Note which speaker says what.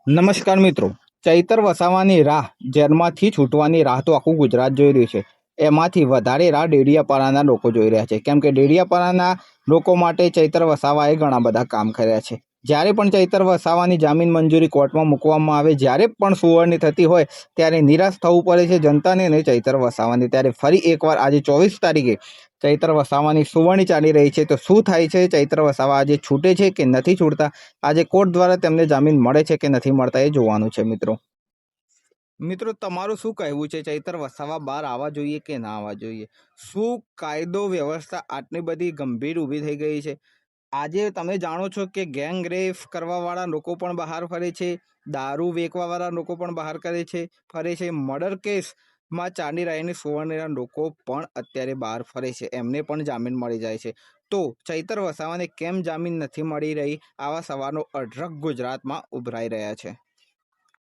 Speaker 1: નમસ્કાર મિત્રો, ચૈતર વસાવાની રાહ જેલમાંથી છૂટવાની રાહ તો આખું ગુજરાત જોઈ રહ્યું છે. એમાંથી વધારે રાહ ડેડિયાપાડાના લોકો જોઈ રહ્યા છે, કેમ કે ડેડિયાપાડાના લોકો માટે ચૈતર વસાવાએ ઘણા બધા કામ કર્યા છે. જ્યારે પણ ચૈતર વસાવાની જામીન મંજૂરી કોર્ટમાં મૂકવામાં આવે, જ્યારે પણ સુનાવણી થતી હોય ત્યારે નિરાશ થવું પડે છે જનતાને અને ચૈતર વસાવાની. ત્યારે ફરી એકવાર આજે 24 તારીખે ચૈતર વસાવાની સુનાવણી ચાલી રહી છે. તો શું થાય છે? ચૈતર વસાવા આજે છૂટે છે કે નથી છૂટતા? આજે કોર્ટ દ્વારા તેમને જામીન મળે છે કે નથી મળતા એ જોવાનું છે. મિત્રો તમારું શું કહેવું છે? ચૈતર વસાવા બહાર આવવા જોઈએ કે ના આવવા જોઈએ? શું કાયદો વ્યવસ્થા આટલી બધી ગંભીર ઊભી થઈ ગઈ છે? આજે તમે જાણો છો કે ગેંગ રેપ કરવાવાળા લોકો પણ બહાર ફરે છે, દારૂ વેચવાવાળા લોકો પણ બહાર ફરે છે, મર્ડર કેસમાં ચાલી રહેલી સુનાવણીના લોકો પણ અત્યારે બહાર ફરે છે, એમને પણ જામીન મળી જાય છે. તો ચૈતર વસાવાને કેમ જામીન નથી મળી રહી? આવા સવાલો અઢળક ગુજરાતમાં ઉભરાઈ રહ્યા છે.